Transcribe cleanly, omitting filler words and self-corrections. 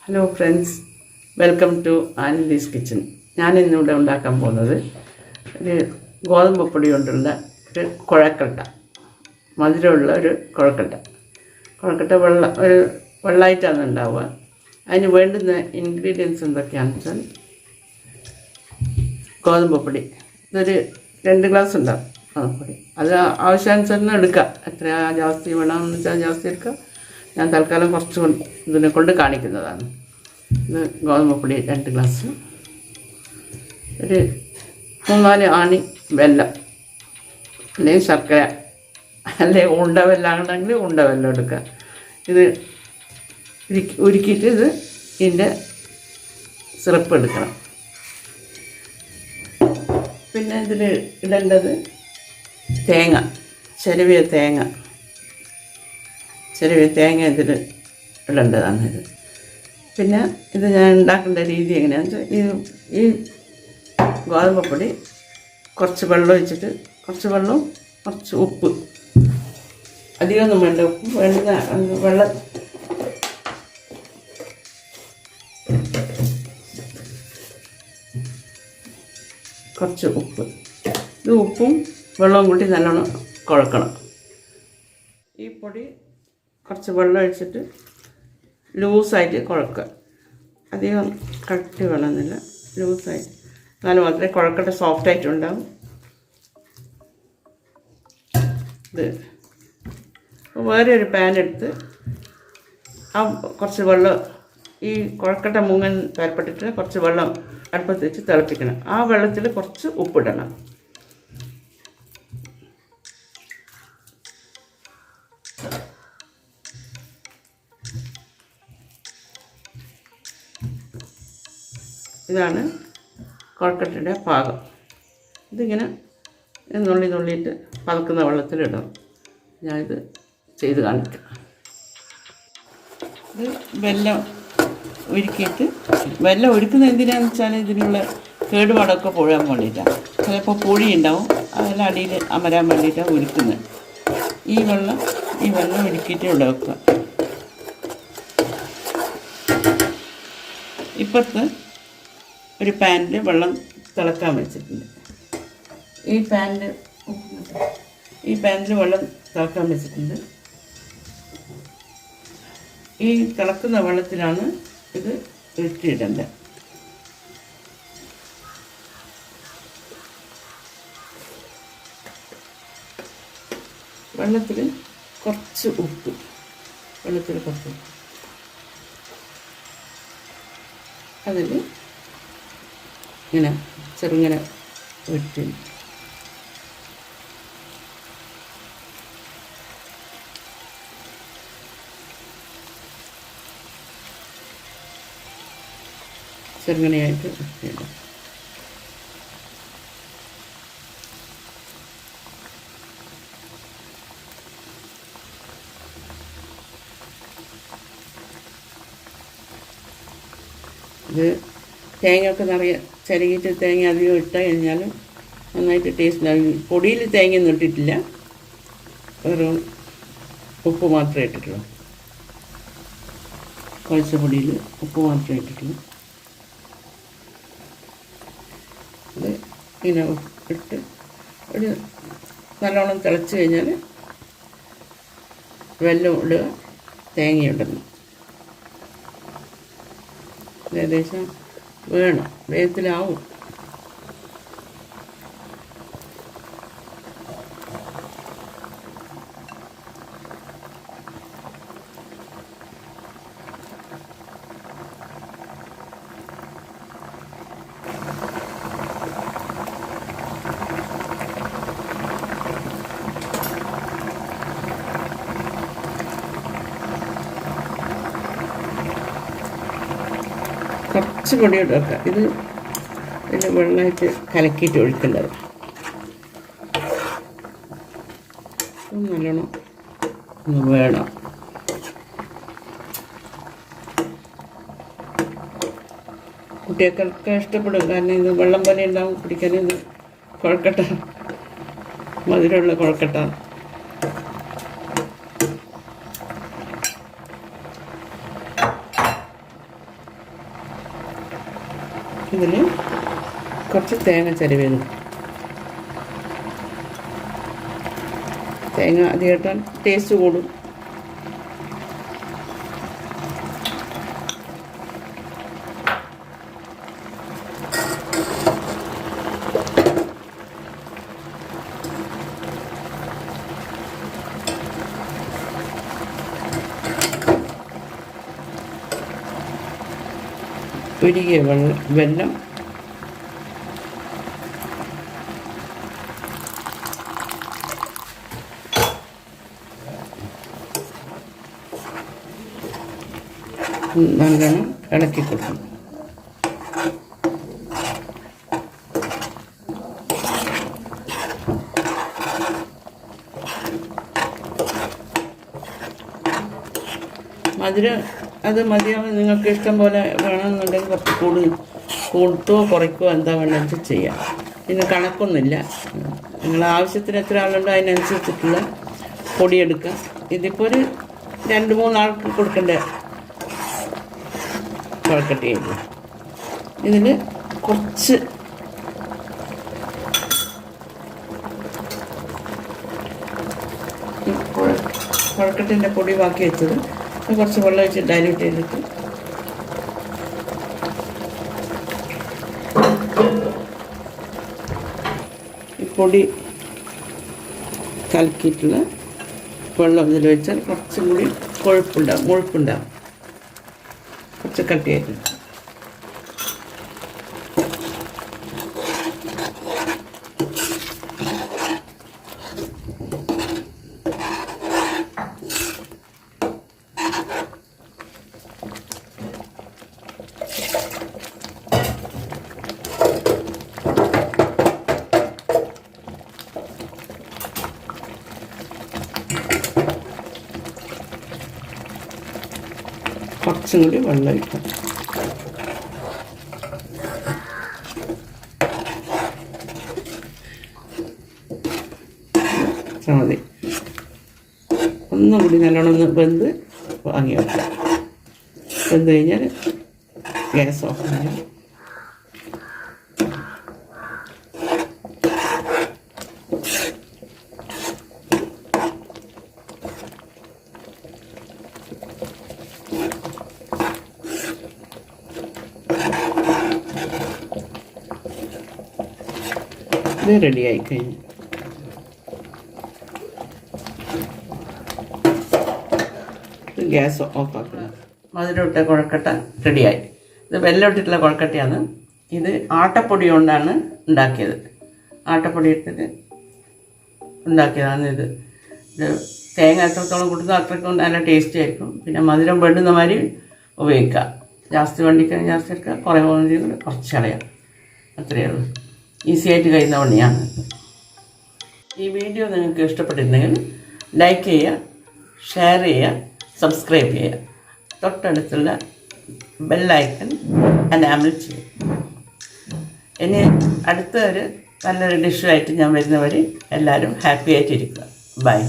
Hello friends, welcome to Anandi's kitchen. ഞാനിന്നിവിടെ ഉണ്ടാക്കാൻ പോകുന്നത് ഒരു ഗോതമ്പ് പൊടി കൊണ്ടുള്ള ഒരു കുഴക്കട്ട, മധുരമുള്ള ഒരു കുഴക്കട്ട ഒരു വെള്ളമായിട്ടാണ് ഉണ്ടാവുക. അതിന് വേണ്ടുന്ന ഇൻഗ്രീഡിയൻസ് എന്തൊക്കെയാണെന്ന് വെച്ചാൽ ഗോതമ്പ് പൊടി ഇതൊരു 2 ഗ്ലാസ് ഉണ്ടാവും. ഗോതമ്പൊടി അത് ആവശ്യാനുസരണം എടുക്കുക. എത്ര ജാസ്തി വേണമെന്ന് വെച്ചാൽ ജാസ്തി എടുക്കുക. ഞാൻ തൽക്കാലം കുറച്ച് ഇതിനെ കൊണ്ട് കാണിക്കുന്നതാണ്. ഇത് ഗോതമ്പ് പൊടി 2 ഗ്ലാസ്, ഒരു 3-4 ആണി വെല്ലം, അല്ലെങ്കിൽ ശർക്കര, അല്ലെങ്കിൽ ഉണ്ട വെല്ലമാണെങ്കിൽ ഉണ്ട വെല്ലം എടുക്കുക. ഇത് ഉരുക്കിയിട്ട് ഇതിൻ്റെ സിറപ്പ് എടുക്കണം. പിന്നെ ഇതിൽ ഇടേണ്ടത് തേങ്ങ, ചെരുവിയ തേങ്ങ ഇതിൽ ഇടേണ്ടതാണ്. പിന്നെ ഇത് ഞാൻ ഉണ്ടാക്കേണ്ട രീതി എങ്ങനെയാണെന്ന് വെച്ചാൽ, ഈ ഗോതമ്പ് പൊടി കുറച്ച് വെള്ളം ഒഴിച്ചിട്ട്, കുറച്ച് വെള്ളവും കുറച്ച് ഉപ്പ്, അധികമൊന്നും വേണ്ട, ഉപ്പ് വേണ്ട വെള്ളം, കുറച്ച് ഉപ്പ്, ഇത് ഉപ്പും വെള്ളവും കൂട്ടി നല്ലോണം കുഴക്കണം. ഈ പൊടി കുറച്ച് വെള്ളം ഒഴിച്ചിട്ട് ലൂസായിട്ട് കുഴക്കുക. അധികം കട്ടി വേണമെന്നില്ല, ലൂസായിട്ട്, എന്നാലും മാത്രമേ കുഴക്കട്ടെ സോഫ്റ്റായിട്ടുണ്ടാവും. ഇത് വേറെ ഒരു പാൻ എടുത്ത് ആ കുറച്ച് വെള്ളം, ഈ കുഴക്കട്ട മുങ്ങൻ താല്പര്യത്തിൽ കുറച്ച് വെള്ളം അടുപ്പത്ത് വെച്ച് തിളപ്പിക്കണം. ആ വെള്ളത്തിൽ കുറച്ച് ഉപ്പിടണം. ഇതാണ് കുഴക്കട്ടയുടെ പാകം. ഇതിങ്ങനെ നുള്ളിയിട്ട് പതക്കുന്ന വെള്ളത്തിലിടണം. ഞാനിത് ചെയ്ത് കാണിക്കാം. ഇത് വെല്ലം ഉരുക്കിയിട്ട്, വെല്ലം ഉരുക്കുന്നത് എന്തിനാണെന്ന് വെച്ചാൽ ഇതിനുള്ള കേടുപാടൊക്കെ പൊഴാൻ വേണ്ടിയിട്ടാണ്. ചിലപ്പോൾ പൊടി ഉണ്ടാവും, അതെല്ലാം അടിയിൽ അമരാൻ വേണ്ടിയിട്ടാണ് ഉരുക്കുന്നത്. ഈ വെള്ളം ഉരുക്കിയിട്ട് ഇവിടെ വെക്കുക. ഇപ്പുറത്ത് ഒരു പാനിൽ വെള്ളം തിളക്കാൻ വെച്ചിട്ടുണ്ട്. ഈ പാനിൽ വെള്ളം തിളക്കാൻ വെച്ചിട്ടുണ്ട്. ഈ തിളക്കുന്ന വെള്ളത്തിലാണ് ഇത് ഇട്ടിടേണ്ടത്. വെള്ളത്തിൽ കുറച്ച് ഉപ്പ്, അതിൽ ഇങ്ങനെ ചെറുങ്ങനെ ഇട്ട് ചെറുങ്ങനെയായിട്ട് ഇട്ടിടാം. ഇത് തേങ്ങയൊക്കെ നിറയെ ചിരകിയിട്ട് തേങ്ങ അധികം ഇട്ട് കഴിഞ്ഞാൽ നന്നായിട്ട് ടേസ്റ്റിലാകും. പൊടിയിൽ തേങ്ങയൊന്നും ഇട്ടിട്ടില്ല, വെറും ഉപ്പ് മാത്രമേ ഇട്ടിട്ടുള്ളൂ. കുഴച്ച പൊടിയിൽ ഉപ്പ് മാത്രമേ ഇട്ടിട്ടുള്ളൂ. അത് ഇങ്ങനെ ഇട്ട് ഒരു നല്ലോണം തിളച്ച് കഴിഞ്ഞാൽ വെല്ലം ഇടുക, തേങ്ങ ഇടണം. ഏകദേശം വേഗത്തിലാവും. കുറച്ച് പൊടി ഇട്ട് ഇത് ഇതിൻ്റെ വെള്ളമായിട്ട് കലക്കിയിട്ട് ഒഴിക്കേണ്ടത്. നല്ലോണം വേണം. കുട്ടികൾക്കൊക്കെ ഇഷ്ടപ്പെടും, കാരണം ഇത് വെള്ളം പോലെ ഉണ്ടാവും കുടിക്കാൻ. ഇത് കുഴക്കട്ട, മധുരമുള്ള കുഴക്കട്ട. ഇതിൽ കുറച്ച് തേങ്ങ ചിരവിയത്. തേങ്ങ അധികമായിട്ടാൽ ടേസ്റ്റ് കൂടും. ഉരുകിയ വെള്ളം നല്ലോണം ഇളക്കി കൊടുക്കണം. മധുരം അത് മതിയാവും. നിങ്ങൾക്ക് ഇഷ്ടം പോലെ വേണമെന്നുണ്ടെങ്കിൽ കുറച്ച് കൂട്ടുകയോ കുറയ്ക്കുകയോ എന്താ വേണമെന്ന് ചെയ്യാം. ഇതിന് കണക്കൊന്നുമില്ല. നിങ്ങൾ ആവശ്യത്തിന് എത്ര ആളുണ്ടോ അതിനനുസരിച്ചിട്ടുള്ള പൊടിയെടുക്കുക. ഇതിപ്പോൾ ഒരു 2-3 ആൾക്ക് കൊടുക്കേണ്ട കുഴക്കട്ടയുള്ളൂ. ഇതിൽ കുറച്ച് കുഴക്കട്ടിൻ്റെ പൊടി ബാക്കി വെച്ചത് കുറച്ച് വെള്ളം ഒഴിച്ച് ഡൈല്യൂട്ട് ചെയ്തിട്ട് ഈ പൊടി കലക്കിയിട്ടുള്ള വെള്ളം ഇതിൽ വെച്ചാൽ കുറച്ചും കൂടി മുഴുപ്പുണ്ടാവും. കുറച്ച് കട്ടിയായിട്ട് കുറച്ചും കൂടി വെള്ളം ഒഴിക്കാം. മതി. ഒന്നും കൂടി നല്ലോണം ഒന്ന് വെന്ത് വാങ്ങി വെക്കാം. വെന്ത് കഴിഞ്ഞാൽ ഗ്യാസ് ഓഫ് ചെയ്യാം. ഇത് റെഡിയായി കഴിഞ്ഞു. ഗ്യാസ് ഓഫാക്കണം. മധുരമിട്ട കുഴക്കട്ട റെഡിയായി. ഇത് വെല്ലം ഇട്ടിട്ടുള്ള കുഴക്കട്ടയാണ്. ഇത് ആട്ടപ്പൊടി കൊണ്ടാണ് ഉണ്ടാക്കിയത്. ആട്ടപ്പൊടി ഇട്ടിട്ട് ഉണ്ടാക്കിയതാണ് ഇത്. തേങ്ങ എത്രത്തോളം കൊടുത്താൽ അത്രയ്ക്കും നല്ല ടേസ്റ്റി ആയിരിക്കും. പിന്നെ മധുരം വേണ്ടുന്ന മാതിരി ഉപയോഗിക്കാം. ജാസ്തി വണ്ടിക്കാൻ ജാസ്തി എടുക്കുക, കുറേ കുറച്ച് കളയാം. അത്രയേ ഉള്ളൂ. ഈസി ആയിട്ട് കഴിയുന്ന പണിയാണ്. ഈ വീഡിയോ നിങ്ങൾക്ക് ഇഷ്ടപ്പെട്ടിട്ടുണ്ടെങ്കിൽ ലൈക്ക് ചെയ്യുക, ഷെയർ ചെയ്യുക, സബ്സ്ക്രൈബ് ചെയ്യുക. തൊട്ടടുത്തുള്ള ബെല്ലൈക്കൺ എനാബിൾ ചെയ്യുക. ഇനി അടുത്തൊരു നല്ലൊരു ഡിഷുമായിട്ട് ഞാൻ വരുന്നവരെ എല്ലാവരും ഹാപ്പി ആയിട്ടിരിക്കുക. ബൈ.